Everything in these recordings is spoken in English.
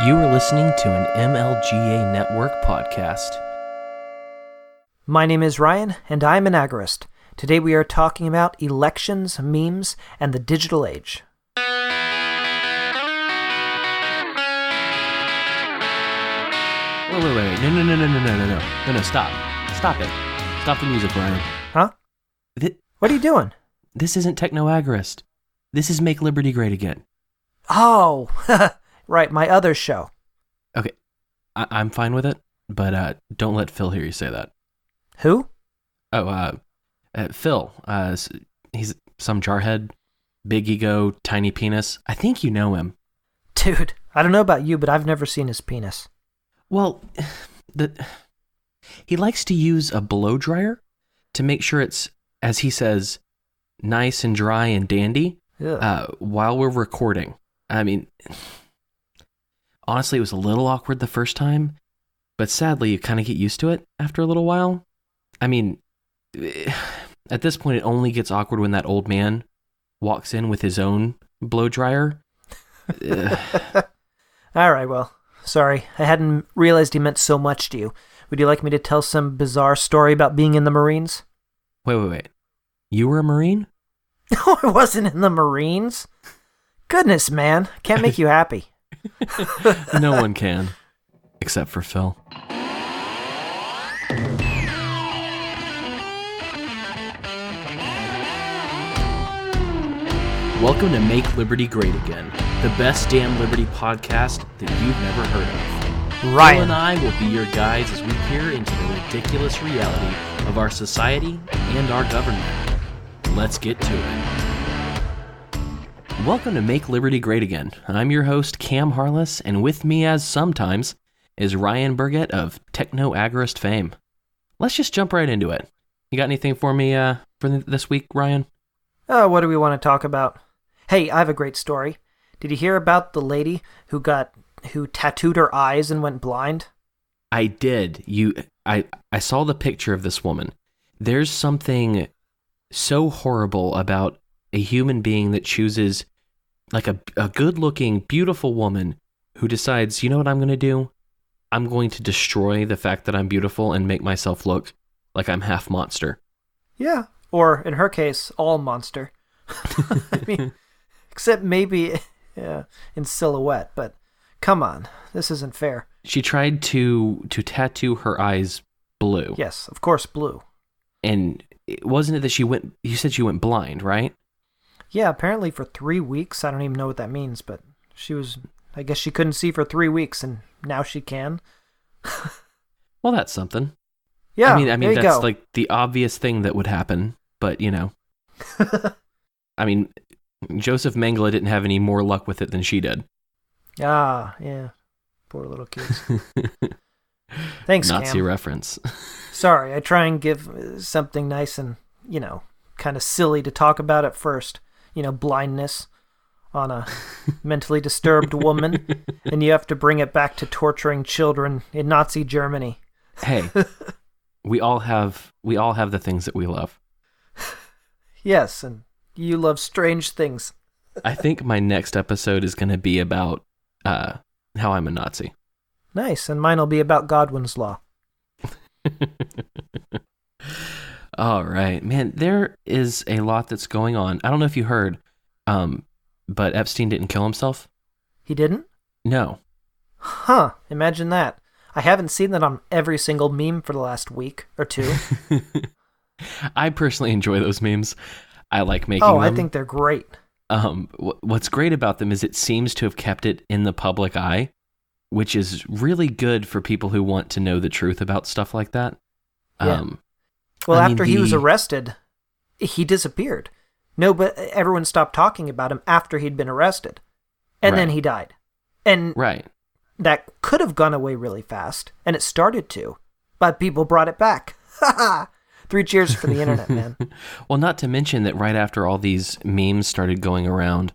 You are listening to an MLGA Network podcast. My name is Ryan, and I'm an agorist. Today we are talking about elections, memes, and the digital age. Wait, No, stop it. Stop the music, Ryan. Huh? What are you doing? This isn't techno-agorist. This is Make Liberty Great Again. Oh, right, my other show. Okay, I'm fine with it, but don't let Phil hear you say that. Who? Phil. He's some jarhead, big ego, tiny penis. I think you know him. Dude, I don't know about you, but I've never seen his penis. Well, he likes to use a blow dryer to make sure it's, as he says, nice and dry and dandy while we're recording. I mean, honestly, it was a little awkward the first time, but sadly, you kind of get used to it after a little while. I mean, at this point, it only gets awkward when that old man walks in with his own blow dryer. All right, well, sorry. I hadn't realized he meant so much to you. Would you like me to tell some bizarre story about being in the Marines? Wait. You were a Marine? No, I wasn't in the Marines. Goodness, man. Can't make you happy. No one can, except for Phil. Welcome to Make Liberty Great Again, the best damn Liberty podcast that you've never heard of. Ryan Phil and I will be your guides as we peer into the ridiculous reality of our society and our government. Let's get to it. Welcome to Make Liberty Great Again. I'm your host, Cam Harless, and with me as sometimes is Ryan Burgett of Techno-Agorist fame. Let's just jump right into it. You got anything for me for this week, Ryan? What do we want to talk about? Hey, I have a great story. Did you hear about the lady who tattooed her eyes and went blind? I did. I saw the picture of this woman. There's something so horrible about a human being that chooses, like a good-looking, beautiful woman who decides, you know what I'm going to do? I'm going to destroy the fact that I'm beautiful and make myself look like I'm half monster. Yeah, or in her case, all monster. I mean, except maybe in silhouette, but come on, this isn't fair. She tried to tattoo her eyes blue. Yes, of course, blue. And wasn't it that you said she went blind, right? Yeah, apparently for 3 weeks. I don't even know what that means, but I guess she couldn't see for 3 weeks, and now she can. Well, that's something. Yeah, I mean that's go. like the obvious thing that would happen, but you know. I mean, Joseph Mengele didn't have any more luck with it than she did. Ah, yeah. Poor little kids. Thanks, Nazi Cam. reference. Sorry, I try and give something nice and, kind of silly to talk about at first. Blindness on a mentally disturbed woman, and you have to bring it back to torturing children in Nazi Germany. Hey, we all have the things that we love. Yes, and you love strange things. I think my next episode is going to be about how I'm a Nazi. Nice, and mine will be about Godwin's Law. All right, man, there is a lot that's going on. I don't know if you heard, but Epstein didn't kill himself. He didn't? No. Huh, imagine that. I haven't seen that on every single meme for the last week or two. I personally enjoy those memes. I like making them. Oh, I think they're great. What's great about them is it seems to have kept it in the public eye, which is really good for people who want to know the truth about stuff like that. Yeah. After he was arrested, he disappeared. No, but everyone stopped talking about him after he'd been arrested. And then he died. And that could have gone away really fast, and it started to, but people brought it back. Ha ha! 3 cheers for the internet, man. Well, not to mention that right after all these memes started going around,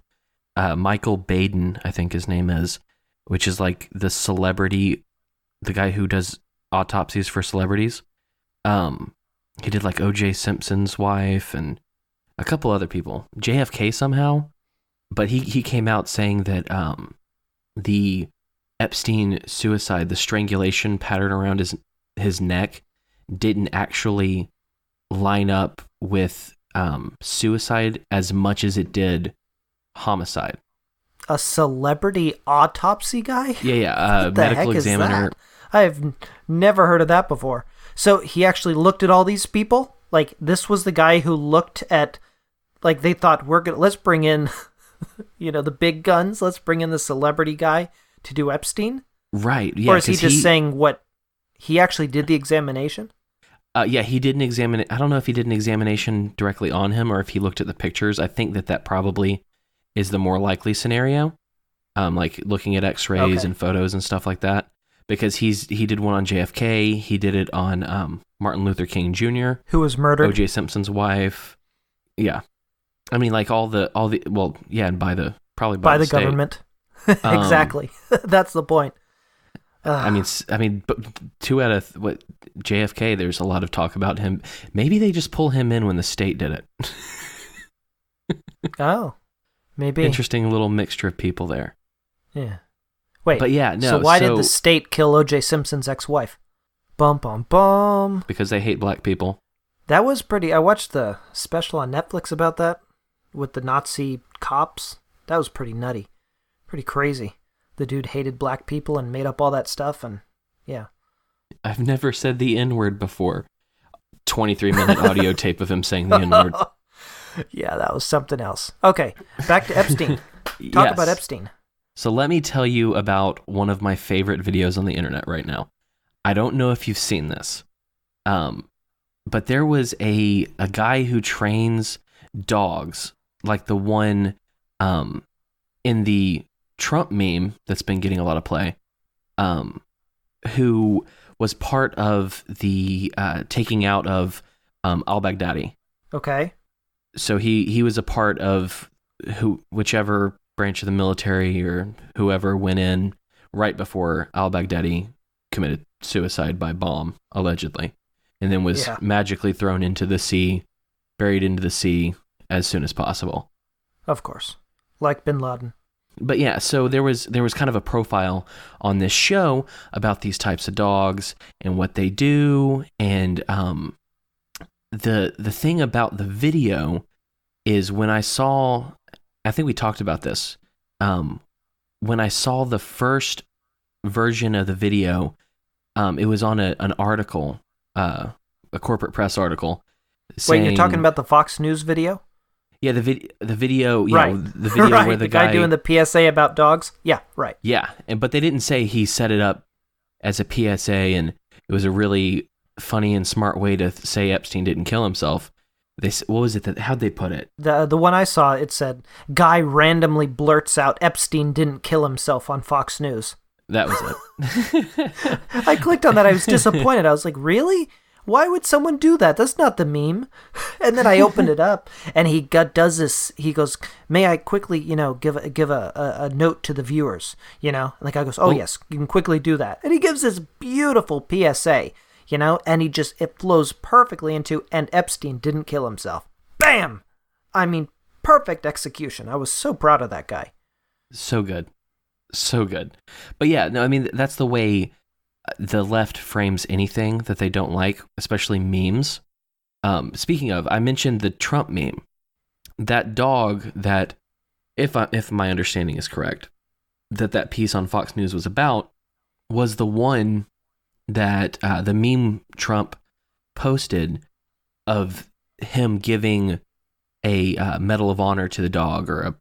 Michael Baden, I think his name is, which is like the guy who does autopsies for celebrities. He did like O.J. Simpson's wife and a couple other people. JFK somehow. But he came out saying that the Epstein suicide, the strangulation pattern around his neck didn't actually line up with suicide as much as it did homicide. A celebrity autopsy guy? Yeah. What the Medical heck examiner. Is that? I have never heard of that before. So he actually looked at all these people? Like, this was the guy who looked at, like, they thought, let's bring in, the big guns. Let's bring in the celebrity guy to do Epstein? Right, yeah. Or is he just saying what, he actually did the examination? Yeah, he did an examination. I don't know if he did an examination directly on him or if he looked at the pictures. I think that probably is the more likely scenario, like looking at X-rays and photos and stuff like that. Because he did one on JFK, he did it on Martin Luther King Jr., who was murdered, O.J. Simpson's wife. Yeah, I mean, like all the well, yeah, and by the government. Exactly, that's the point. I mean, but 2 out of what JFK, there's a lot of talk about him. Maybe they just pull him in when the state did it. Oh, maybe. Interesting little mixture of people there. Yeah. Wait. But yeah, no. So why did the state kill O.J. Simpson's ex-wife? Bum bum bum. Because they hate black people. That was pretty. I watched the special on Netflix about that with the Nazi cops. That was pretty nutty, pretty crazy. The dude hated black people and made up all that stuff, and yeah. I've never said the N-word before. 23-minute audio tape of him saying the N-word. Yeah, that was something else. Okay, back to Epstein. Talk about Epstein. So let me tell you about one of my favorite videos on the internet right now. I don't know if you've seen this, but there was a guy who trains dogs, like the one in the Trump meme that's been getting a lot of play, who was part of the taking out of al-Baghdadi. Okay. So he was a part of whichever branch of the military or whoever went in right before al-Baghdadi committed suicide by bomb, allegedly, and then was magically thrown into the sea, buried into the sea as soon as possible. Of course. Like Bin Laden. But yeah, so there was kind of a profile on this show about these types of dogs and what they do, and the thing about the video is when I saw, I think we talked about this, when I saw the first version of the video, it was on an article, a corporate press article. Saying, wait, you're talking about the Fox News video? Yeah, the video, right. The video right. where the guy doing the PSA about dogs. Yeah, right. Yeah, but they didn't say he set it up as a PSA, and it was a really funny and smart way to say Epstein didn't kill himself. What was it? How'd they put it? The one I saw, it said, "Guy randomly blurts out Epstein didn't kill himself on Fox News." That was it. I clicked on that. I was disappointed. I was like, really? Why would someone do that? That's not the meme. And then I opened it up, and he does this. He goes, "May I quickly, give a note to the viewers?" Like I goes, "Oh yes, you can quickly do that." And he gives this beautiful PSA, and it flows perfectly into, and Epstein didn't kill himself. Bam! I mean, perfect execution. I was so proud of that guy. So good. So good. But yeah, no, I mean, that's the way the left frames anything that they don't like, especially memes. Speaking of, I mentioned the Trump meme. That dog that, if my understanding is correct, that piece on Fox News was about, was the one that the meme Trump posted of him giving a Medal of Honor to the dog or a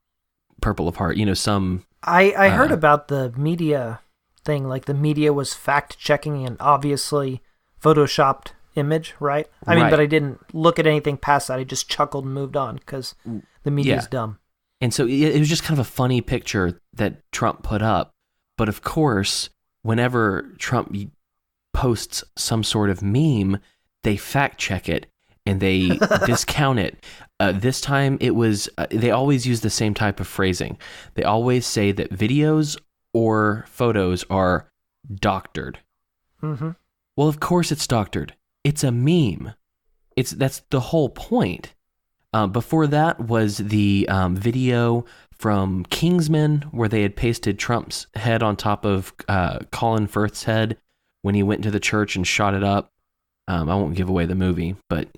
Purple of Heart, some... I heard about the media thing, like the media was fact-checking an obviously photoshopped image, right? I mean, but I didn't look at anything past that. I just chuckled and moved on because the media's dumb. And so it was just kind of a funny picture that Trump put up. But of course, whenever Trump posts some sort of meme, they fact-check it and they discount it. This time it was, they always use the same type of phrasing. They always say that videos or photos are doctored. Mm-hmm. Well, of course it's doctored. It's a meme. That's the whole point. Before that was the video from Kingsman where they had pasted Trump's head on top of Colin Firth's head when he went to the church and shot it up. I won't give away the movie, but,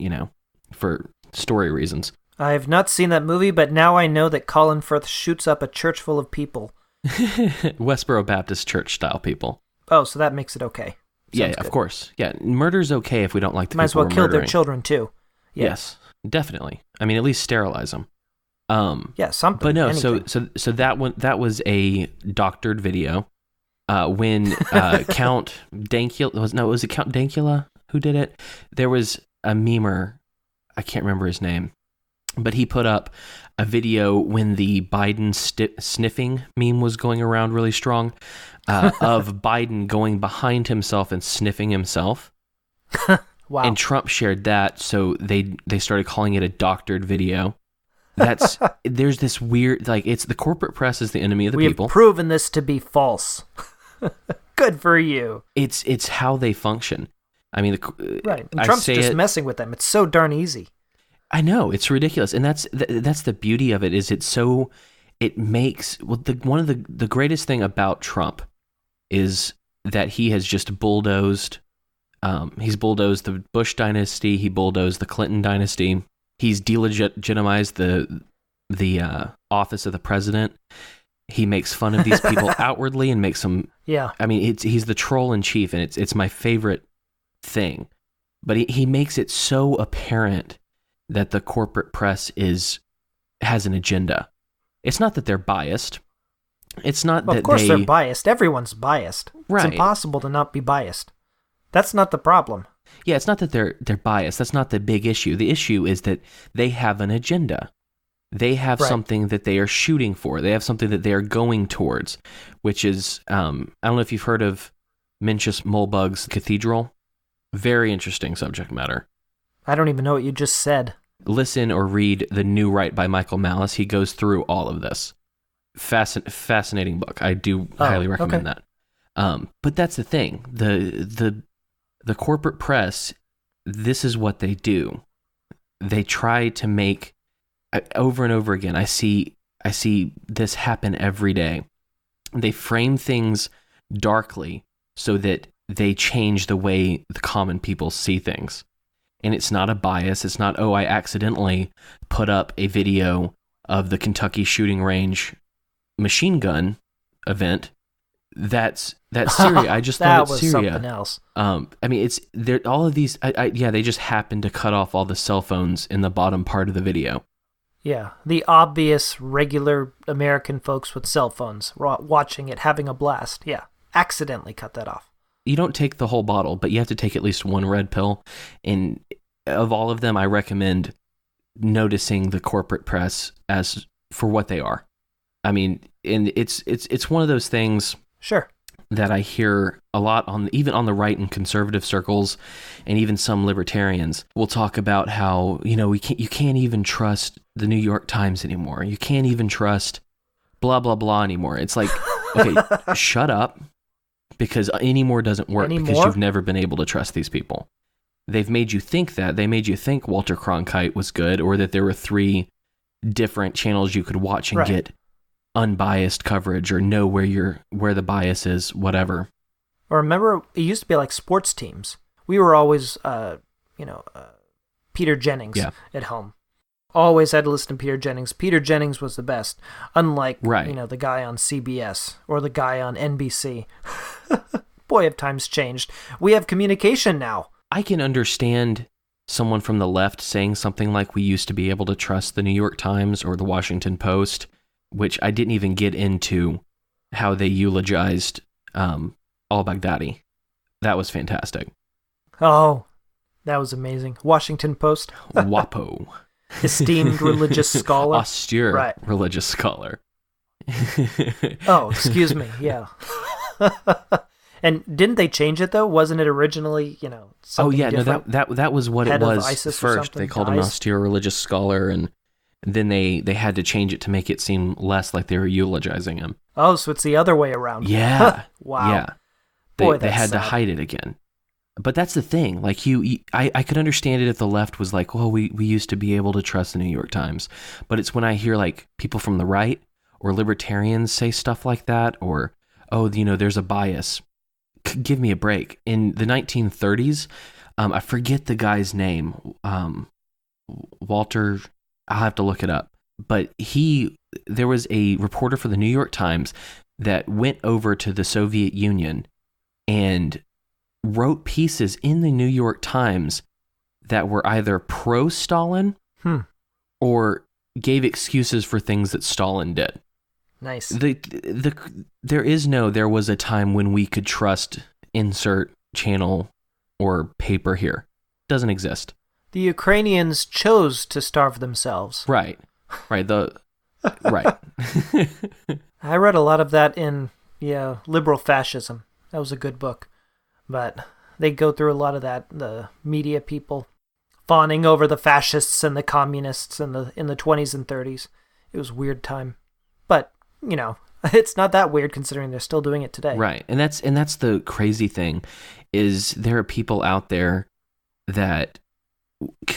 for story reasons. I have not seen that movie, but now I know that Colin Firth shoots up a church full of people. Westboro Baptist Church style people. Oh, so that makes it okay. Yeah, of course. Yeah, murder's okay if we don't like the Might people we're as well kill murdering. their children, too. Yeah. Yes, definitely. I mean, at least sterilize them. Yeah, something. But no, anything. so that was a doctored video. When Count Dankula was it Count Dankula who did it? There was a memer, I can't remember his name, but he put up a video when the Biden sniffing meme was going around really strong, of Biden going behind himself and sniffing himself. Wow. And Trump shared that, so they started calling it a doctored video. There's this weird, it's the corporate press is the enemy of the people. We have proven this to be false. Good for you. It's how they function. I mean, right. And Trump's just messing with them. It's so darn easy. I know, it's ridiculous, and that's the beauty of it. Is it makes one of the greatest thing about Trump is that he has just bulldozed. He's bulldozed the Bush dynasty. He bulldozed the Clinton dynasty. He's delegitimized the office of the president. He makes fun of these people outwardly and makes them. Yeah. I mean, he's the troll in chief, and it's my favorite thing. But he makes it so apparent that the corporate press has an agenda. It's not that they're biased. It's not that of course they're biased. Everyone's biased. Right. It's impossible to not be biased. That's not the problem. Yeah, it's not that they're biased. That's not the big issue. The issue is that they have an agenda. They have something that they are shooting for. They have something that they are going towards, which is, I don't know if you've heard of Mencius Mollberg's Cathedral. Very interesting subject matter. I don't even know what you just said. Listen or read The New Right by Michael Malice. He goes through all of this. Fascinating book. I do highly recommend that. But that's the thing. The corporate press, this is what they do. They try to make, over and over again, I see this happen every day. They frame things darkly so that they change the way the common people see things. And it's not a bias. It's not, I accidentally put up a video of the Kentucky shooting range machine gun event. That's Syria. I just thought it's Syria. That was something else. I mean, all of these. They just happened to cut off all the cell phones in the bottom part of the video. Yeah, the obvious regular American folks with cell phones watching it, having a blast. Yeah, accidentally cut that off. You don't take the whole bottle, but you have to take at least one red pill. And of all of them, I recommend noticing the corporate press as for what they are. I mean, and it's one of those things. Sure. That I hear a lot even on the right in conservative circles, and even some libertarians will talk about how you can't even trust the New York Times anymore. You can't even trust blah blah blah anymore. It's like, okay, shut up, because anymore doesn't work because you've never been able to trust these people. They've made you think that. They made you think Walter Cronkite was good, or that there were 3 different channels you could watch and get unbiased coverage, or know where the bias is, whatever. Or remember, it used to be like sports teams. We were always, Peter Jennings at home. Always had to listen to Peter Jennings. Peter Jennings was the best, unlike the guy on CBS or the guy on NBC. Boy, have times changed. We have communication now. I can understand someone from the left saying something like, we used to be able to trust the New York Times or the Washington Post, which I didn't even get into how they eulogized al-Baghdadi. That was fantastic. Oh, that was amazing. Washington Post. WAPO. Esteemed religious scholar. Austere religious scholar. Oh, excuse me. Yeah. And didn't they change it, though? Wasn't it originally, something different? No, that was what it was first. They called him an austere religious scholar, and then they had to change it to make it seem less like they were eulogizing him. Oh, so it's the other way around. Yeah. Wow. Yeah. Boy, they had to hide it again. But that's the thing. Like I could understand it if the left was like, well, we used to be able to trust the New York Times. But it's when I hear like people from the right or libertarians say stuff like that, or, oh, there's a bias. Give me a break. In the 1930s, I forget the guy's name. Walter, I'll have to look it up. But there was a reporter for the New York Times that went over to the Soviet Union and wrote pieces in the New York Times that were either pro-Stalin or gave excuses for things that Stalin did. Nice. There was a time when we could trust insert channel or paper here. Doesn't exist. The Ukrainians chose to starve themselves. Right. Right. Right. I read a lot of that in Liberal Fascism. That was a good book. But they go through a lot of that, the media people fawning over the fascists and the communists in the 20s and 30s. It was a weird time. But, it's not that weird considering they're still doing it today. Right. And that's the crazy thing, is there are people out there that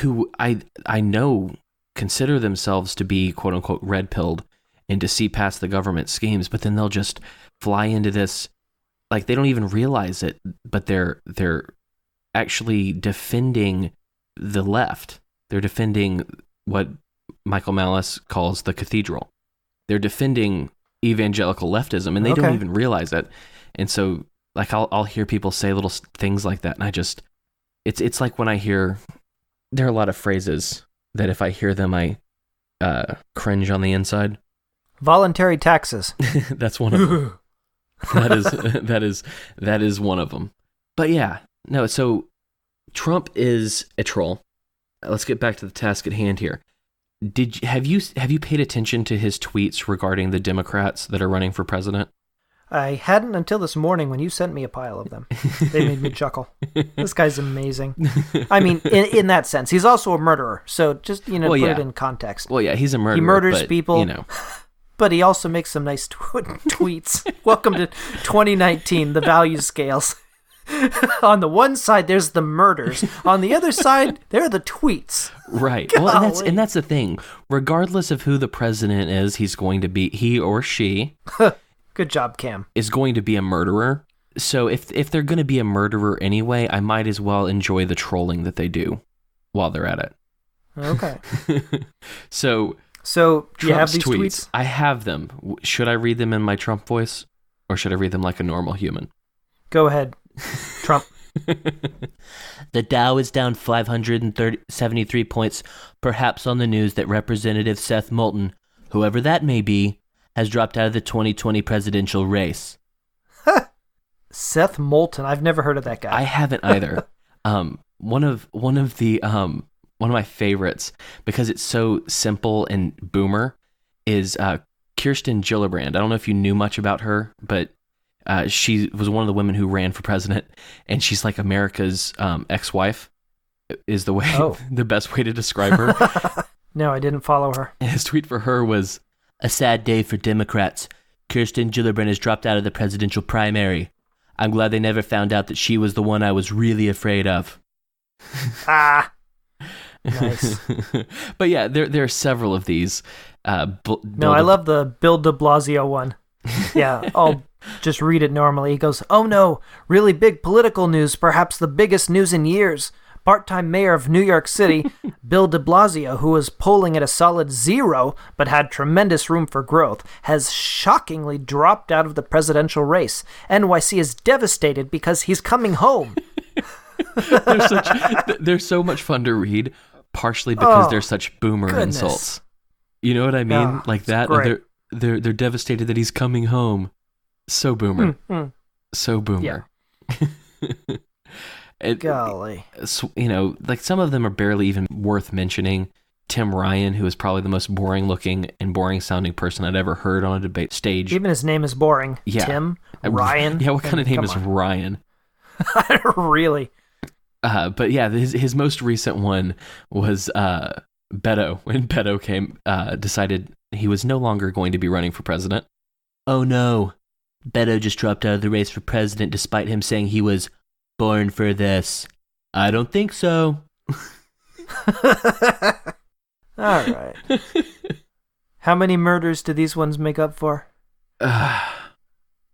who I know consider themselves to be quote unquote red-pilled and to see past the government schemes, but then they'll just fly into this. Like, they don't even realize it, but they're actually defending the left. They're defending what Michael Malice calls the cathedral. They're defending evangelical leftism, and they don't even realize it. And so, like, I'll hear people say little things like that, and I just, it's like when I hear, there are a lot of phrases that if I hear them, I cringe on the inside. Voluntary taxes. That's one of them. That is one of them. But yeah, no. So Trump is a troll. Let's get back to the task at hand here. Have you paid attention to his tweets regarding the Democrats that are running for president? I hadn't until this morning when you sent me a pile of them. They made me chuckle. This guy's amazing. I mean, in that sense, he's also a murderer. So just put it in context. Well, yeah, he's a murderer. He murders people. But he also makes some nice tweets. Welcome to 2019, the value scales. On the one side, there's the murders. On the other side, there are the tweets. Right. Golly. Well, and that's the thing. Regardless of who the president is, he or she. Good job, Cam. Is going to be a murderer. So if they're going to be a murderer anyway, I might as well enjoy the trolling that they do while they're at it. Okay. So do you have these tweets? I have them. Should I read them in my Trump voice, or should I read them like a normal human? Go ahead, Trump. The Dow is down 573 points, perhaps on the news that Representative Seth Moulton, whoever that may be, has dropped out of the 2020 presidential race. Seth Moulton. I've never heard of that guy. I haven't either. One of my favorites, because it's so simple and boomer, is Kirsten Gillibrand. I don't know if you knew much about her, but she was one of the women who ran for president, and she's like America's ex-wife, is the best way to describe her. No, I didn't follow her. And his tweet for her was, "A sad day for Democrats. Kirsten Gillibrand has dropped out of the presidential primary. I'm glad they never found out that she was the one I was really afraid of." Nice. But yeah, there are several of these. I love the Bill de Blasio one. Yeah, I'll just read it normally. He goes, "Oh no, really big political news, perhaps the biggest news in years. Part-time mayor of New York City, Bill de Blasio, who was polling at a solid 0 but had tremendous room for growth, has shockingly dropped out of the presidential race. NYC is devastated because he's coming home." They're so much fun to read, partially because they're such boomer insults. You know what I mean? Yeah, like that. They're devastated that he's coming home. So boomer. So boomer. Yeah. Golly. Like some of them are barely even worth mentioning. Tim Ryan, who is probably the most boring looking and boring sounding person I'd ever heard on a debate stage. Even his name is boring. Yeah. Tim Ryan. Yeah, what kind of name is Ryan? Really? But yeah, his most recent one was Beto. When Beto decided he was no longer going to be running for president. "Oh no, Beto just dropped out of the race for president despite him saying he was born for this. I don't think so. All right. How many murders do these ones make up for?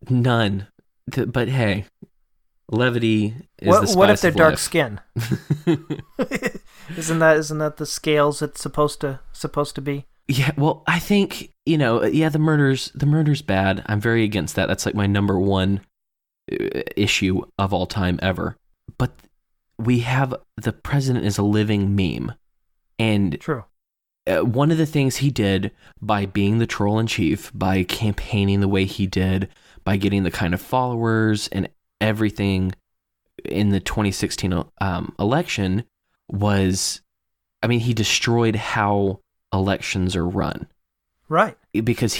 None. But hey, levity is the spice of life. What if they're dark skin? Isn't that the scales it's supposed to be? Yeah, well, I think, the murder's bad. I'm very against that. That's like my number one issue of all time ever. But we have the president is a living meme. And true. One of the things he did by being the troll in chief, by campaigning the way he did, by getting the kind of followers and everything in the 2016 election was, he destroyed how elections are run. Right. Because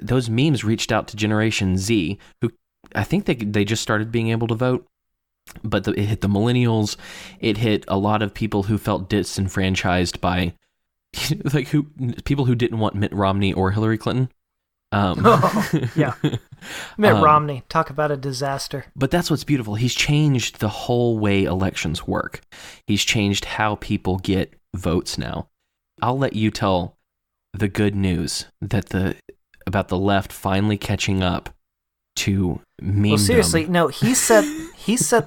those memes reached out to Generation Z, who I think they just started being able to vote, but it hit the millennials. It hit a lot of people who felt disenfranchised by people who didn't want Mitt Romney or Hillary Clinton. Yeah. Mitt Romney, talk about a disaster. But that's what's beautiful. He's changed the whole way elections work. He's changed how people get votes now. I'll let you tell the good news about the left finally catching up to meme. Well, seriously, no, he set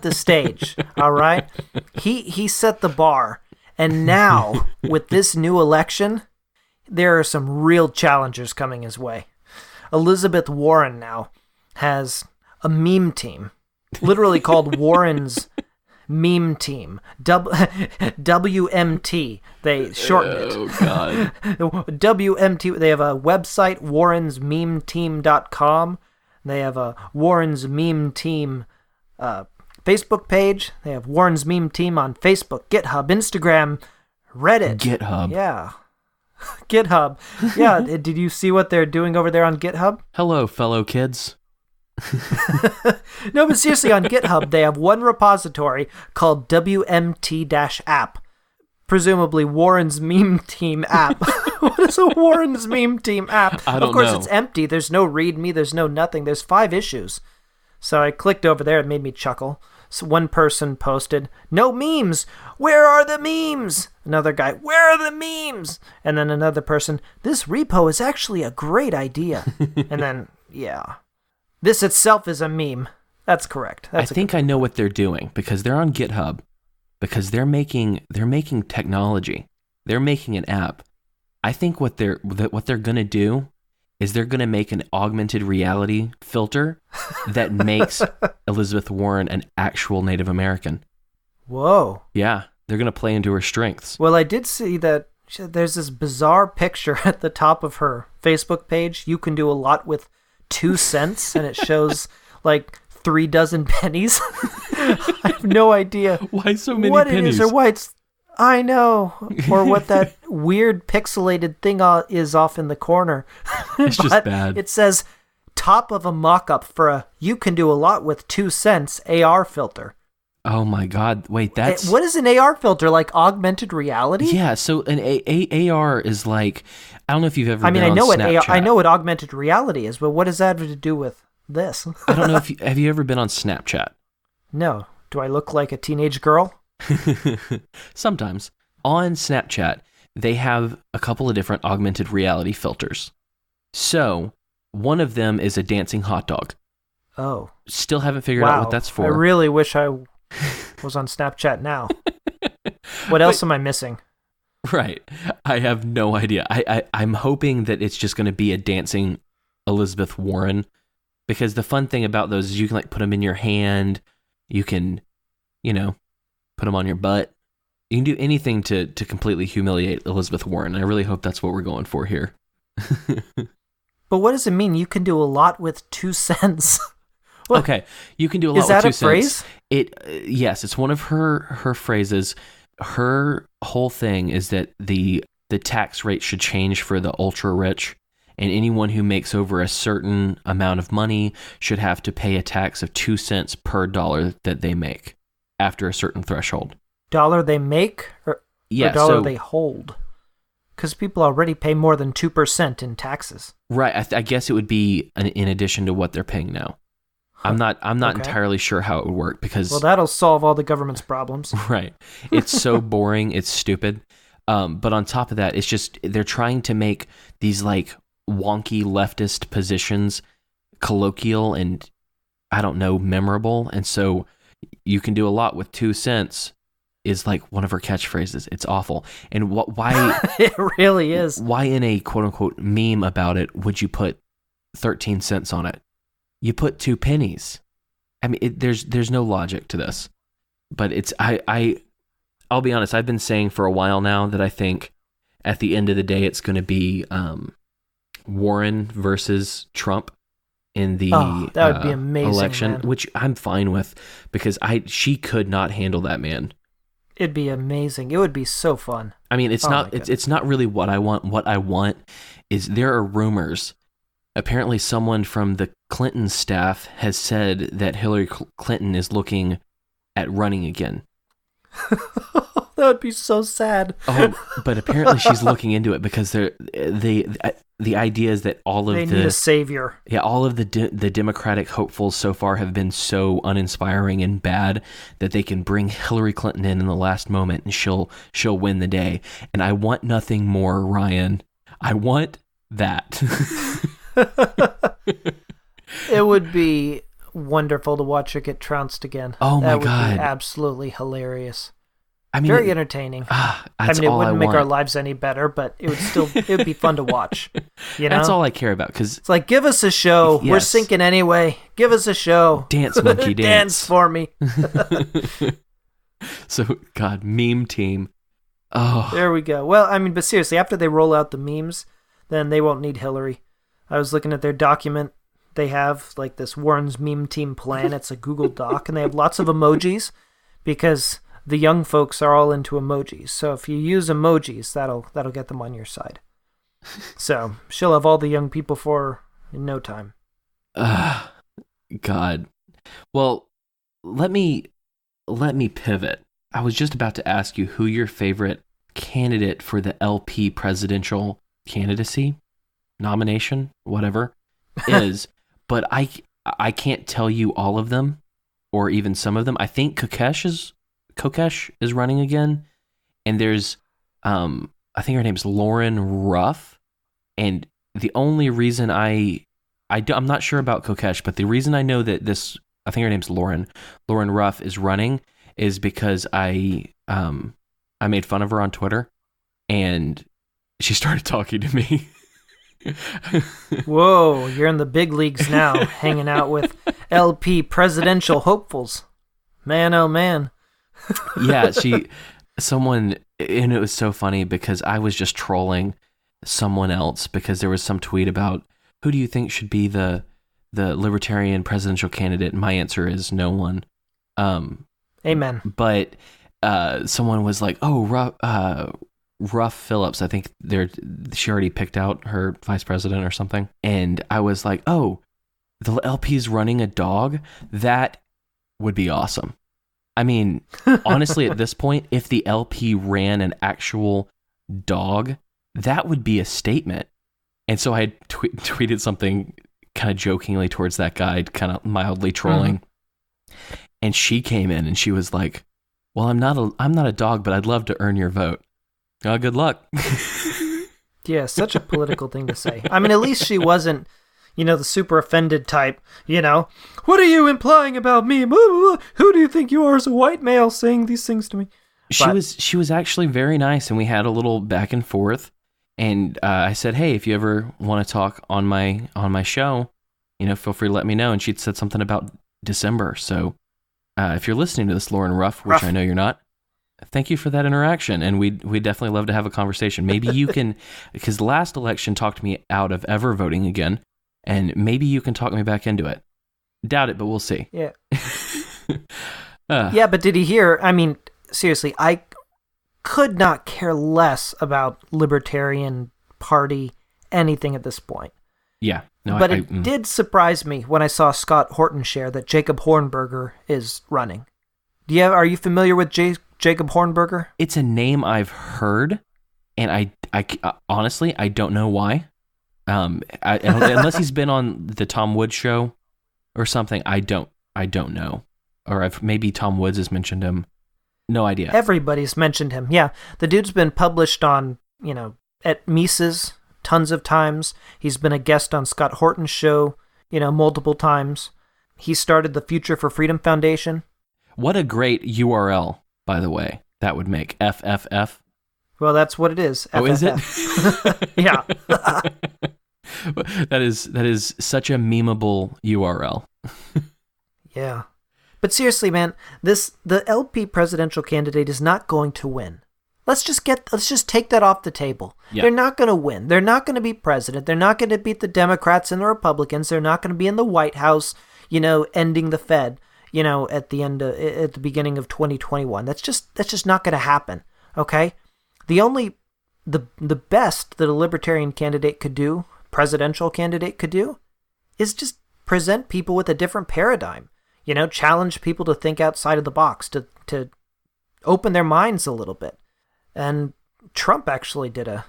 the stage, all right? He set the bar. And now, with this new election, there are some real challengers coming his way. Elizabeth Warren now has a meme team, literally called Warren's Meme Team. WMT. They shortened it. Oh, God. WMT. They have a website, warrensmemeteam.com. They have a Warren's Meme Team Facebook page. They have Warren's Meme Team on Facebook, GitHub, Instagram, Reddit. GitHub. Yeah. GitHub. Yeah, did you see what they're doing over there on GitHub? Hello, fellow kids. No, but seriously, on GitHub, they have one repository called WMT-app. Presumably Warren's Meme Team app. What is a Warren's Meme Team app? I don't know. Of course, it's empty. There's no README. There's no nothing. There's 5 issues. So I clicked over there. It made me chuckle. So one person posted, "No memes. Where are the memes?" Another guy, "Where are the memes?" And then another person, "This repo is actually a great idea." And then, yeah. This itself is a meme. That's correct. I think I know what they're doing because they're on GitHub. Because they're making technology. They're making an app. I think what they're gonna do is they're gonna make an augmented reality filter that makes Elizabeth Warren an actual Native American. Whoa. Yeah, they're gonna play into her strengths. Well, I did see that there's this bizarre picture at the top of her Facebook page. You can do a lot with 2 cents, and it shows like 3 dozen pennies. I have no idea why so many what pennies. It is or why it's. I know, or what that weird pixelated thing is off in the corner. It's just bad. It says top of a mock-up for a "you can do a lot with 2 cents" AR filter. Oh my God! Wait, that's what is an AR filter? Like augmented reality? Yeah. So an AR is like, I don't know if you've ever. I know Snapchat. I know what augmented reality is, but what does that have to do with this? I don't know if have you ever been on Snapchat? No. Do I look like a teenage girl? Sometimes. On Snapchat, they have a couple of different augmented reality filters. So, one of them is a dancing hot dog. Oh. Still haven't figured out what that's for. I really wish I was on Snapchat now. What else am I missing? Right. I have no idea. I'm hoping that it's just going to be a dancing Elizabeth Warren, because the fun thing about those is you can like put them in your hand. You can, put them on your butt. You can do anything to completely humiliate Elizabeth Warren. I really hope that's what we're going for here. But what does it mean? You can do a lot with 2 cents. Okay, you can do a lot with 2 cents. Is that a phrase? Yes, it's one of her phrases. Her whole thing is that the tax rate should change for the ultra rich, and anyone who makes over a certain amount of money should have to pay a tax of 2 cents per dollar that they make after a certain threshold. Dollar they make or dollar they hold? Because people already pay more than 2% in taxes. Right. I guess it would be in addition to what they're paying now. I'm not entirely sure how it would work because... Well, that'll solve all the government's problems. Right. It's so boring. It's stupid. But on top of that, it's just they're trying to make these like wonky leftist positions colloquial and, I don't know, memorable. And so you can do a lot with 2 cents is like one of her catchphrases. It's awful. And why... It really is. Why in a quote-unquote meme about it would you put 13 cents on it? You put 2 pennies. I mean, there's no logic to this. But it's... I'll be honest, I've been saying for a while now that I think at the end of the day it's going to be Warren versus Trump in the that would be amazing, election, man. Which I'm fine with because she could not handle that man. It'd be amazing. It would be so fun. I mean, it's not really what I want. What I want is there are rumors. Apparently someone from the Clinton staff has said that Hillary Clinton is looking at running again. That would be so sad. But apparently she's looking into it because the idea is that they need a savior. Yeah, all of the Democratic hopefuls so far have been so uninspiring and bad that they can bring Hillary Clinton in the last moment and she'll win the day. And I want nothing more, Ryan. I want that. It would be wonderful to watch her get trounced again. Oh my God. That would be absolutely hilarious. I mean, very entertaining. It wouldn't make our lives any better, but it would be fun to watch. You know? That's all I care about because it's like, give us a show. Yes. We're sinking anyway. Give us a show. Dance, monkey, dance. Dance for me. So, God, meme team. Oh, there we go. Well, I mean, but seriously, after they roll out the memes, then they won't need Hillary. I was looking at their document. They have like this Warren's meme team plan. It's a Google Doc, and they have lots of emojis because the young folks are all into emojis. So if you use emojis, that'll get them on your side. So she'll have all the young people for her in no time. God. Well, let me pivot. I was just about to ask you who your favorite candidate for the LP presidential candidacy, nomination, whatever, is, but I can't tell you all of them or even some of them. I think Kokesh is running again, and there's I think her name's Lauren Ruff, and the only reason I'm not sure about Kokesh, but the reason I know that I think her name's Lauren Ruff is running is because I made fun of her on Twitter and she started talking to me. Whoa, you're in the big leagues now, hanging out with LP presidential hopefuls. Man, oh man. Yeah, and it was so funny because I was just trolling someone else because there was some tweet about who do you think should be the Libertarian presidential candidate? And my answer is no one. Amen. But someone was like, Ruff Phillips, I think she already picked out her vice president or something. And I was like, oh, the LP's running a dog? That would be awesome. I mean, honestly, at this point, if the LP ran an actual dog, that would be a statement. And so I had tweeted something kind of jokingly towards that guy, kind of mildly trolling. Mm-hmm. And she came in and she was like, well, I'm not a dog, but I'd love to earn your vote. Good luck. Yeah, such a political thing to say. I mean, at least she wasn't, the super offended type, What are you implying about me? Who do you think you are as a white male saying these things to me? She was actually very nice, and we had a little back and forth. And I said, hey, if you ever want to talk on my show, feel free to let me know. And she'd said something about December. So if you're listening to this, Lauren Ruff, which I know you're not, thank you for that interaction, and we'd definitely love to have a conversation. Maybe you can, because the last election talked me out of ever voting again, and maybe you can talk me back into it. Doubt it, but we'll see. Yeah. Yeah, but did he hear? I mean, seriously, I could not care less about Libertarian Party, anything at this point. Yeah. No, but it did surprise me when I saw Scott Horton share that Jacob Hornberger is running. Are you familiar with Jacob Hornberger? It's a name I've heard, and I honestly, I don't know why. Unless he's been on the Tom Woods show or something. I don't know. Or maybe Tom Woods has mentioned him. No idea. Everybody's mentioned him. Yeah. The dude's been published on, at Mises tons of times. He's been a guest on Scott Horton's show, multiple times. He started the Future for Freedom Foundation. What a great URL, by the way, that would make. FFF. Well, that's what it is. Oh, is it? Yeah. That is such a memeable URL. Yeah. But seriously, man, the LP presidential candidate is not going to win. Let's just take that off the table. Yeah. They're not going to win. They're not going to be president. They're not going to beat the Democrats and the Republicans. They're not going to be in the White House, ending the Fed, at the beginning of 2021. That's just not going to happen. Okay? The best that a libertarian candidate could do, presidential candidate could do, is just present people with a different paradigm. Challenge people to think outside of the box, to open their minds a little bit. And Trump actually did a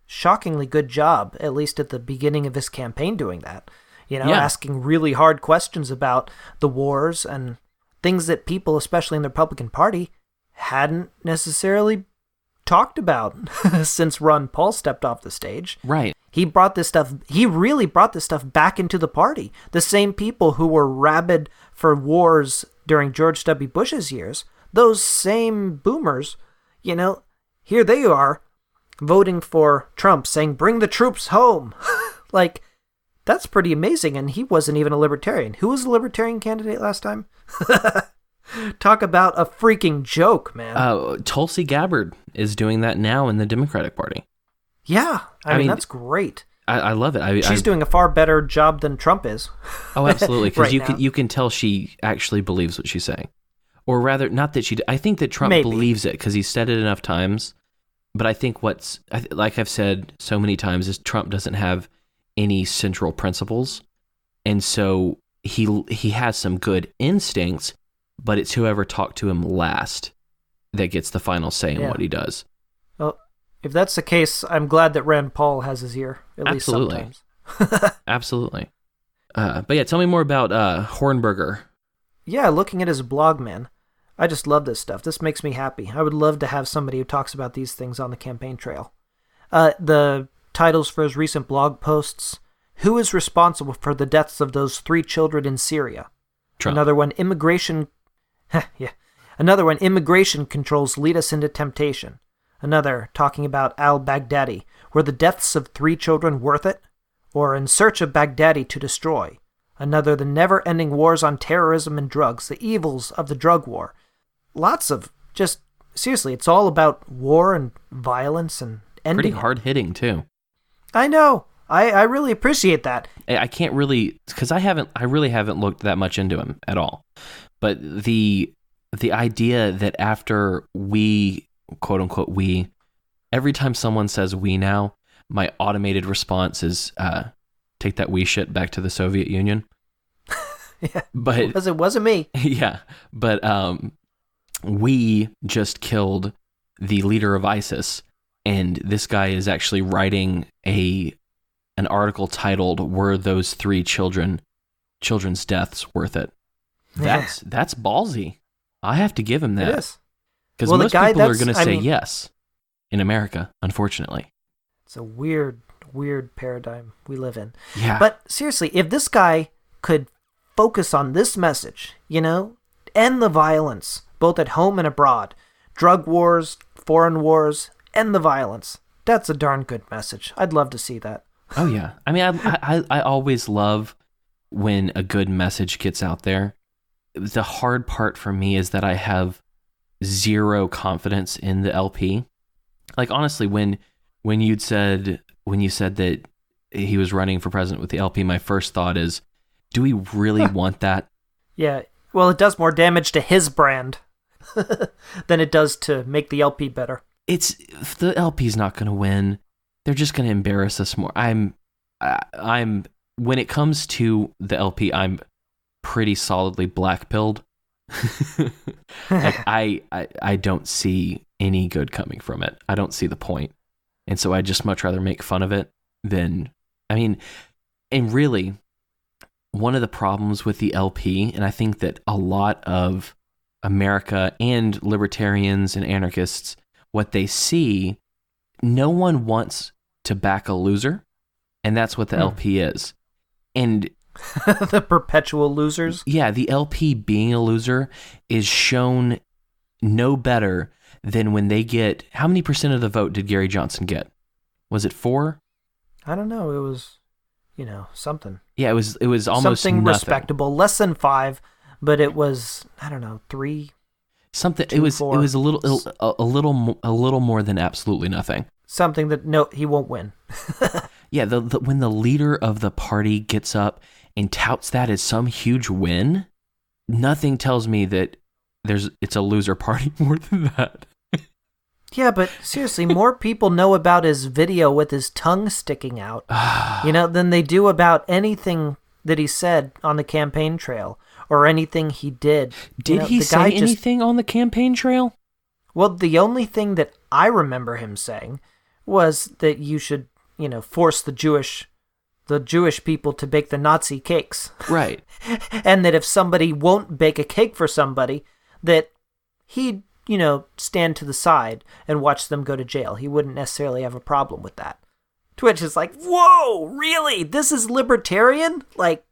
shockingly good job, at least at the beginning of his campaign, doing that. Asking really hard questions about the wars and things that people, especially in the Republican Party, hadn't necessarily talked about since Ron Paul stepped off the stage. Right. He really brought this stuff back into the party. The same people who were rabid for wars during George W. Bush's years, those same boomers, here they are voting for Trump, saying, bring the troops home. Like, that's pretty amazing. And he wasn't even a libertarian. Who was the libertarian candidate last time? Talk about a freaking joke, man. Tulsi Gabbard is doing that now in the Democratic Party. Yeah. I mean, that's great. I love it. She's doing a far better job than Trump is. Oh, absolutely. Because right you can tell she actually believes what she's saying. Or rather, not that I think that Trump believes it because he's said it enough times. But I think like I've said so many times, is Trump doesn't have any central principles. And so he has some good instincts, but it's whoever talked to him last that gets the final say in what he does. Well, if that's the case, I'm glad that Rand Paul has his ear, at least sometimes. Absolutely. But yeah, tell me more about Hornberger. Yeah, looking at his blog, man. I just love this stuff. This makes me happy. I would love to have somebody who talks about these things on the campaign trail. The titles for his recent blog posts: Who is responsible for the deaths of those 3 children in Syria? Trump. Another one, immigration... yeah. Another one, immigration controls lead us into temptation. Another, talking about al-Baghdadi. Were the deaths of 3 children worth it? Or in search of Baghdadi to destroy. Another, the never-ending wars on terrorism and drugs, the evils of the drug war. Lots of, just, seriously, it's all about war and violence and ending. Pretty hard-hitting, too. I know. I really appreciate that. I can't really, because I really haven't looked that much into him at all. But the idea that after we, quote unquote, we, every time someone says we now, my automated response is take that we shit back to the Soviet Union. Yeah, but because it wasn't me. Yeah, but we just killed the leader of ISIS, and this guy is actually writing an article titled "Were those 3 children's deaths worth it?" That's ballsy. I have to give him that. It is. Because most people are going to say yes in America, unfortunately. It's a weird paradigm we live in. Yeah. But seriously, if this guy could focus on this message, end the violence, both at home and abroad, drug wars, foreign wars, end the violence. That's a darn good message. I'd love to see that. Oh, yeah. I mean, I always love when a good message gets out there. The hard part for me is that I have zero confidence in the LP. Like, honestly, when you said that he was running for president with the LP, my first thought is, do we really want that? Yeah. Well, it does more damage to his brand than it does to make the LP better. The LP's not going to win. They're just going to embarrass us more. I'm when it comes to the LP, I'm pretty solidly black-pilled. Like, I don't see any good coming from it. I don't see the point. And so I'd just much rather make fun of it than, and really, one of the problems with the LP, and I think that a lot of America and libertarians and anarchists, what they see, no one wants to back a loser, and that's what the LP is. And the perpetual losers? Yeah, the LP being a loser is shown no better than when they get... How many % of the vote did Gary Johnson get? Was it 4? I don't know. It was, something. Yeah, it was almost something nothing. Respectable. Less than 5, but it was, I don't know, 3. Something. 2, it was 4. It was a little more than absolutely nothing. Something that he won't win. Yeah, when the leader of the party gets up and touts that as some huge win, nothing tells me that it's a loser party more than that. Yeah, but seriously, more people know about his video with his tongue sticking out, than they do about anything that he said on the campaign trail or anything he did. Did he say anything on the campaign trail? Well, the only thing that I remember him saying was that you should, force the Jewish people to bake the Nazi cakes. Right. And that if somebody won't bake a cake for somebody, that he'd, stand to the side and watch them go to jail. He wouldn't necessarily have a problem with that. Twitch is like, whoa, really? This is libertarian? Like,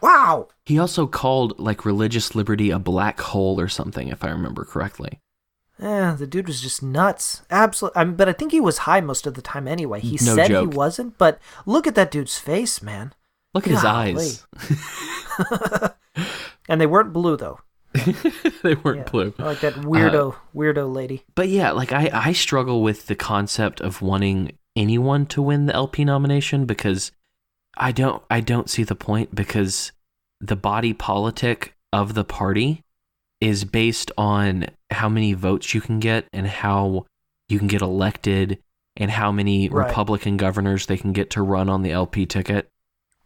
wow. He also called, religious liberty a black hole or something, if I remember correctly. The dude was just nuts. Absolutely. But I think he was high most of the time anyway. He No said joke. he wasn't, but look at that dude's face, man. Look at his eyes. And they weren't blue, though. They weren't blue. Like that weirdo lady. But yeah, I struggle with the concept of wanting anyone to win the LP nomination because I don't see the point, because the body politic of the party is based on how many votes you can get and how you can get elected and how many Republican governors they can get to run on the LP ticket.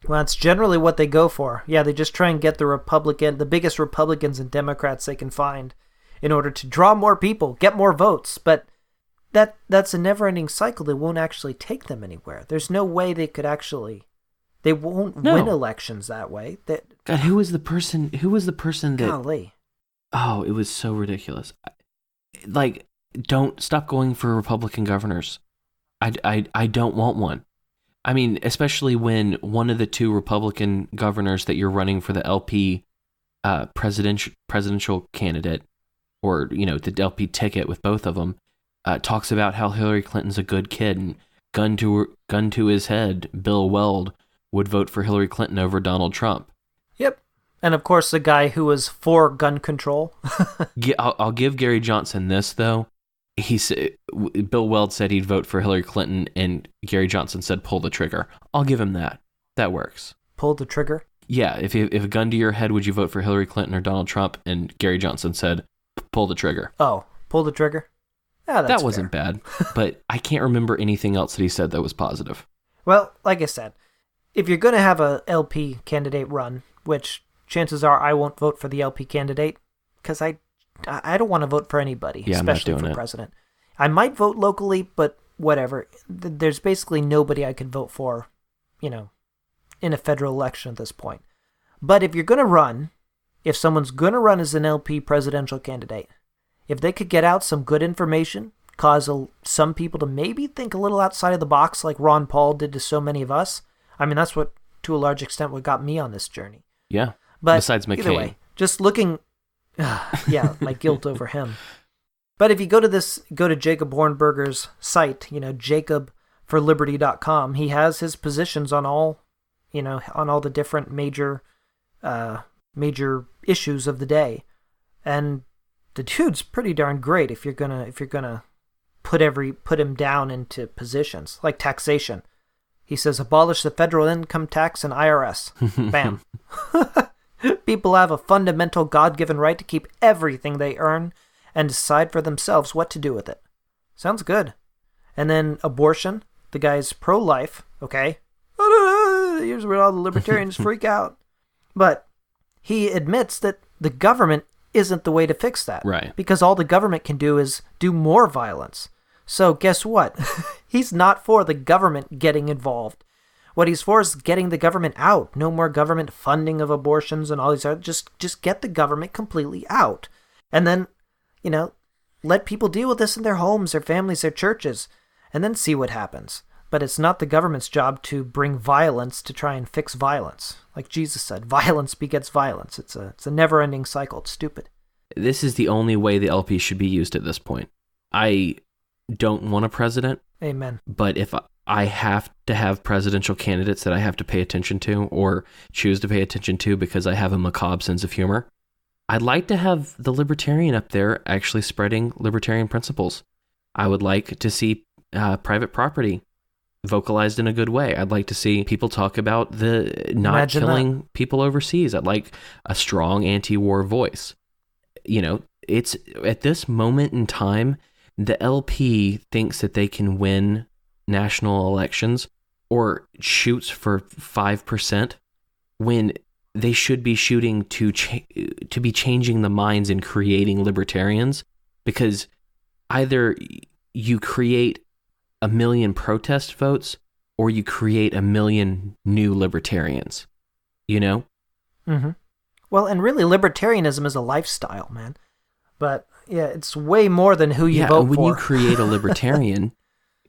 Well, that's generally what they go for. Yeah, they just try and get the biggest Republicans and Democrats they can find in order to draw more people, get more votes. But that's a never-ending cycle that won't actually take them anywhere. There's no way they won't win elections that way. God, who was the person that... Golly. Oh, it was so ridiculous. Don't stop going for Republican governors. I don't want one. I mean, especially when one of the 2 Republican governors that you're running for the LP presidential candidate, or, the LP ticket with both of them, talks about how Hillary Clinton's a good kid, and gun to his head, Bill Weld would vote for Hillary Clinton over Donald Trump. Yep. And of course, the guy who was for gun control. I'll give Gary Johnson this, though. Bill Weld said he'd vote for Hillary Clinton, and Gary Johnson said pull the trigger. I'll give him that. That works. Pull the trigger? Yeah, if a gun to your head, would you vote for Hillary Clinton or Donald Trump? And Gary Johnson said pull the trigger. Oh, pull the trigger? Yeah, that's that wasn't bad, but I can't remember anything else that he said that was positive. Well, like I said, if you're going to have a LP candidate run, which chances are I won't vote for the LP candidate, because I don't want to vote for anybody, especially for president. I might vote locally, but whatever. There's basically nobody I could vote for, in a federal election at this point. But if you're going to run, if someone's going to run as an LP presidential candidate, if they could get out some good information, cause some people to maybe think a little outside of the box like Ron Paul did to so many of us, I mean, that's what, to a large extent, what got me on this journey. Yeah, but besides McCain. Either way, just looking... yeah, my guilt over him. But if you go to Jacob Hornberger's site, jacobforliberty.com, he has his positions on all the different major issues of the day. And the dude's pretty darn great if you're gonna put him down into positions like taxation. He says abolish the federal income tax and IRS. Bam. People have a fundamental God-given right to keep everything they earn and decide for themselves what to do with it. Sounds good. And then abortion, the guy's pro-life, okay? Here's where all the libertarians freak out. But he admits that the government isn't the way to fix that. Right. Because all the government can do is do more violence. So guess what? He's not for the government getting involved. What he's for is getting the government out. No more government funding of abortions and all these other. Just get the government completely out. And then, let people deal with this in their homes, their families, their churches, and then see what happens. But it's not the government's job to bring violence to try and fix violence. Like Jesus said, violence begets violence. It's a never-ending cycle. It's stupid. This is the only way the LP should be used at this point. I don't want a president. Amen. But if I have to have presidential candidates that I have to pay attention to or choose to pay attention to because I have a macabre sense of humor, I'd like to have the Libertarian up there actually spreading libertarian principles. I would like to see private property vocalized in a good way. I'd like to see people talk about the not killing people overseas. I'd like a strong anti-war voice. It's at this moment in time, the LP thinks that they can win national elections or shoots for 5% when they should be shooting to be changing the minds and creating libertarians, because either you create 1 million protest votes or you create 1 million new libertarians, Mm-hmm. Well, and really libertarianism is a lifestyle, man. But yeah, it's way more than who you vote when for. When you create a libertarian,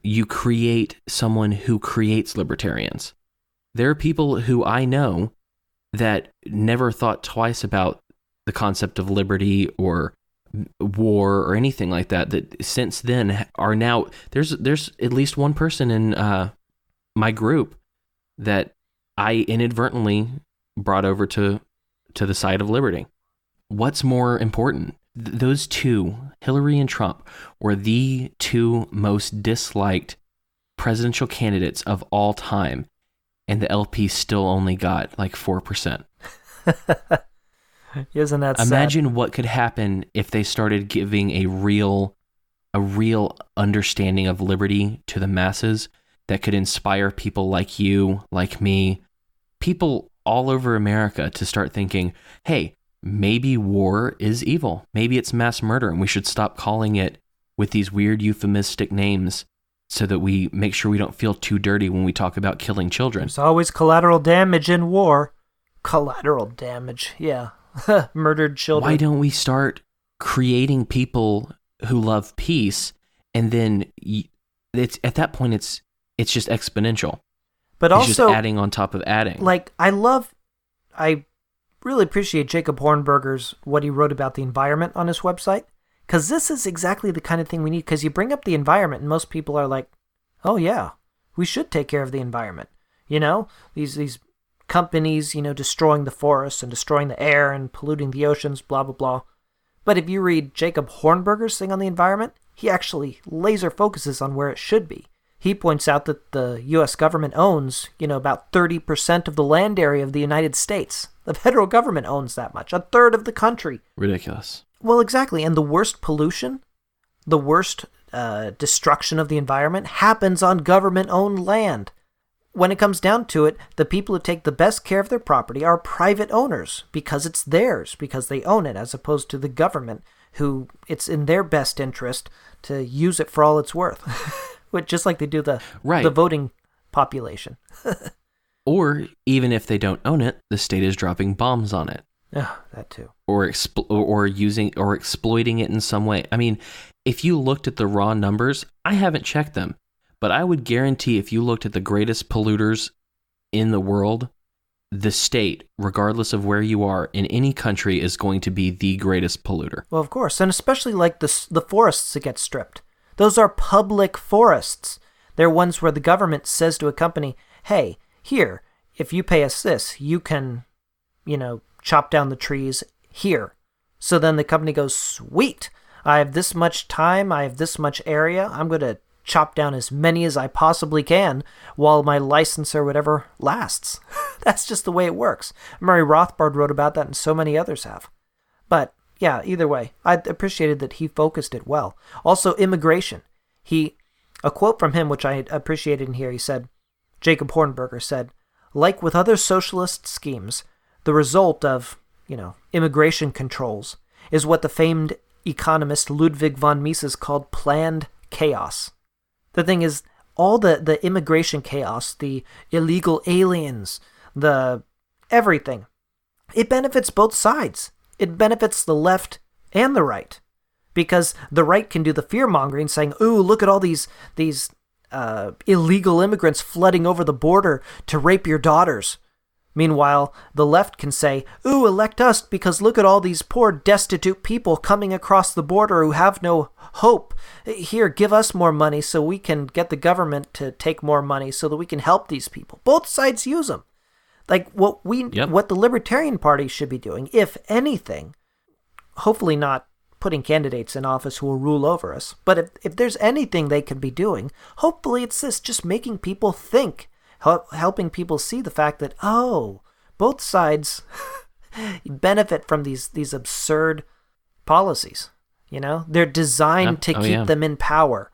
you create someone who creates libertarians. There are people who I know that never thought twice about the concept of liberty or war or anything like that since then are now, there's at least one person in my group that I inadvertently brought over to the side of liberty. What's more important? Those two, Hillary and Trump, were the two most disliked presidential candidates of all time, and the LP still only got like 4%. Isn't that sad? Imagine what could happen if they started giving a real understanding of liberty to the masses that could inspire people like you, like me, people all over America to start thinking, hey, maybe war is evil. Maybe it's mass murder, and we should stop calling it with these weird euphemistic names so that we make sure we don't feel too dirty when we talk about killing children. There's always collateral damage in war. Collateral damage, yeah. Murdered children. Why don't we start creating people who love peace, and then it's at that point it's just exponential. But it's also just adding on top of adding. Like I really appreciate Jacob Hornberger's what he wrote about the environment on his website, because this is exactly the kind of thing we need. Because you bring up the environment, and most people are like, "Oh yeah, we should take care of the environment." These companies, destroying the forests and destroying the air and polluting the oceans, blah blah blah. But if you read Jacob Hornberger's thing on the environment, he actually laser focuses on where it should be. He points out that the U.S. government owns, about 30% of the land area of the United States. The federal government owns that much, a third of the country. Ridiculous. Well, exactly. And the worst pollution, the worst destruction of the environment happens on government-owned land. When it comes down to it, the people who take the best care of their property are private owners because it's theirs, because they own it, as opposed to the government, who it's in their best interest to use it for all it's worth. Just like they do the voting population. Or even if they don't own it, the state is dropping bombs on it. Oh, that too. Or using or exploiting it in some way. I mean, if you looked at the raw numbers, I haven't checked them, but I would guarantee if you looked at the greatest polluters in the world, the state, regardless of where you are in any country, is going to be the greatest polluter. Well, of course, and especially like the forests that get stripped. Those are public forests. They're ones where the government says to a company, hey, here, if you pay us this, you can, chop down the trees here. So then the company goes, sweet, I have this much time, I have this much area, I'm going to chop down as many as I possibly can while my license or whatever lasts. That's just the way it works. Murray Rothbard wrote about that, and so many others have. But yeah, either way, I appreciated that he focused it well. Also, immigration. A quote from him, which I appreciated in here, he said, Jacob Hornberger said, like with other socialist schemes, the result of, immigration controls is what the famed economist Ludwig von Mises called planned chaos. The thing is, all the immigration chaos, the illegal aliens, the everything, it benefits both sides. It benefits the left and the right, because the right can do the fear-mongering, saying, ooh, look at all these illegal immigrants flooding over the border to rape your daughters. Meanwhile, the left can say, ooh, elect us because look at all these poor destitute people coming across the border who have no hope. Here, give us more money so we can get the government to take more money so that we can help these people. Both sides use them. Like what the Libertarian Party should be doing, if anything, hopefully not putting candidates in office who will rule over us, but if there's anything they could be doing, hopefully it's this, just making people think, helping people see the fact that, oh, both sides benefit from these absurd policies. You know, they're designed to keep them in power.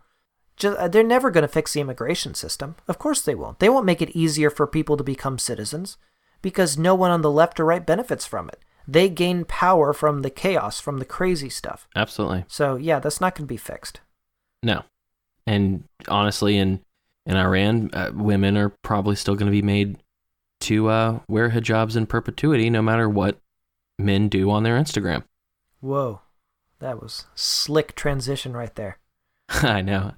They're never going to fix the immigration system. Of course they won't. They won't make it easier for people to become citizens, because no one on the left or right benefits from it. They gain power from the chaos, from the crazy stuff. Absolutely. So, yeah, that's not going to be fixed. No. And honestly, in Iran, women are probably still going to be made to wear hijabs in perpetuity, no matter what men do on their Instagram. Whoa. That was slick transition right there. I know.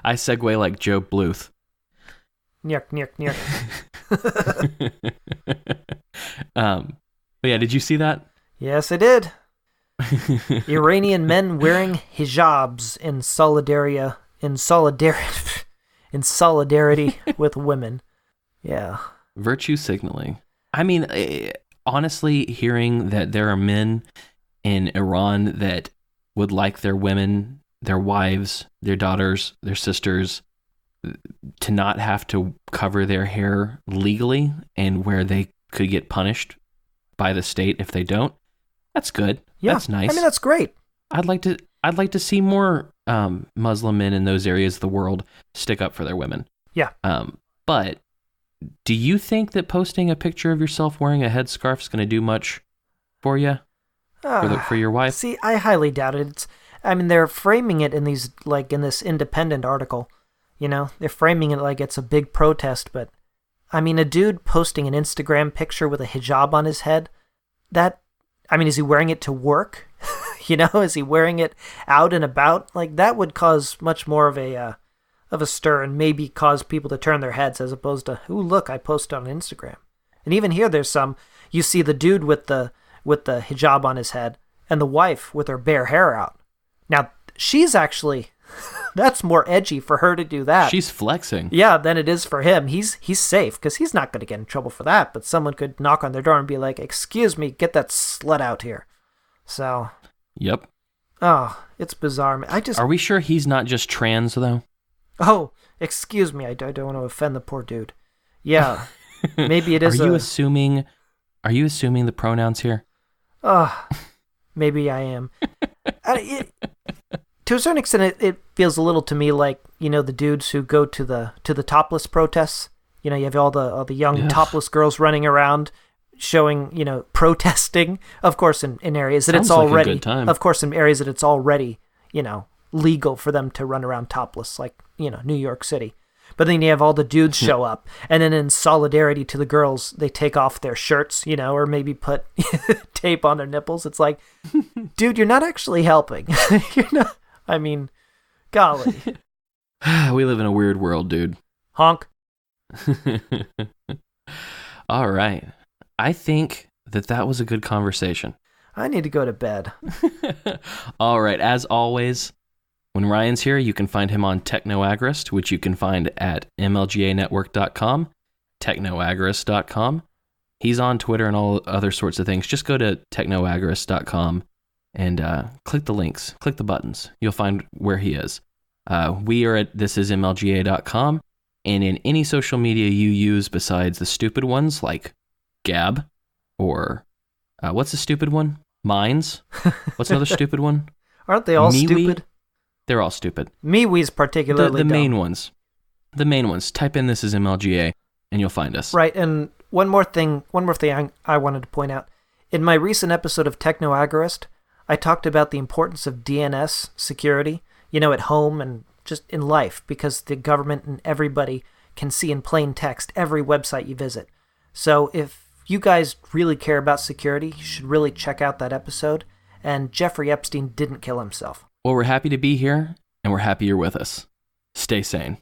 I segue like Joe Bluth. Nyuk, nyuk, nyuk. But yeah, did you see that? Yes, I did. Iranian men wearing hijabs in solidarity with women. Yeah. Virtue signaling. I mean, honestly, hearing that there are men in Iran that would like their women, their wives, their daughters, their sisters to not have to cover their hair legally, and where they could get punished by the state if they don't. That's good. Yeah. That's nice. I mean, that's great. I'd like to see more Muslim men in those areas of the world stick up for their women. Yeah. But do you think that posting a picture of yourself wearing a headscarf is going to do much for you? For your wife? See, I highly doubt it. They're framing it in these, like in this Independent article, you know, they're framing it like it's a big protest, but a dude posting an Instagram picture with a hijab on his head, is he wearing it to work? You know, is he wearing it out and about? Like, that would cause much more of a stir, and maybe cause people to turn their heads, as opposed to, ooh, look, I posted on Instagram. And even here, you see the dude with the hijab on his head, and the wife with her bare hair out. Now, she's actually, that's more edgy for her to do that. She's flexing. Yeah, than it is for him. He's safe, because he's not going to get in trouble for that, but someone could knock on their door and be like, excuse me, get that slut out here. So. Yep. Oh, it's bizarre. Are we sure he's not just trans, though? Oh, excuse me, I don't want to offend the poor dude. Yeah, maybe it is. Are you assuming the pronouns here? Maybe I am. To a certain extent, it feels a little to me like, you know, the dudes who go to the topless protests. You know, you have all the young topless girls running around, showing, you know, protesting. Of course, in areas that it's already, like a good time. Of course, in areas that it's already, you know, legal for them to run around topless, like, you know, New York City. But then you have all the dudes show up, and then in solidarity to the girls, they take off their shirts, you know, or maybe put tape on their nipples. It's like, dude, you're not actually helping. You're not. Golly. We live in a weird world, dude. Honk. All right. I think that was a good conversation. I need to go to bed. All right. As always, when Ryan's here, you can find him on Technoagrist, which you can find at MLGAnetwork.com, technoagrist.com. He's on Twitter and all other sorts of things. Just go to technoagrist.com and click the links, click the buttons. You'll find where he is. We are at thisismlga.com, and in any social media you use besides the stupid ones like Gab or what's the stupid one? Minds? What's another stupid one? Aren't they all MeWe? stupid? They're all stupid. MeWe's particularly the dumb. main ones. The main ones. Type in This Is MLGA and you'll find us. Right, and one more thing I wanted to point out. In my recent episode of Technoagrist, I talked about the importance of DNS security, you know, at home and just in life, because the government and everybody can see in plain text every website you visit. So if you guys really care about security, you should really check out that episode. And Jeffrey Epstein didn't kill himself. Well, we're happy to be here, and we're happy you're with us. Stay sane.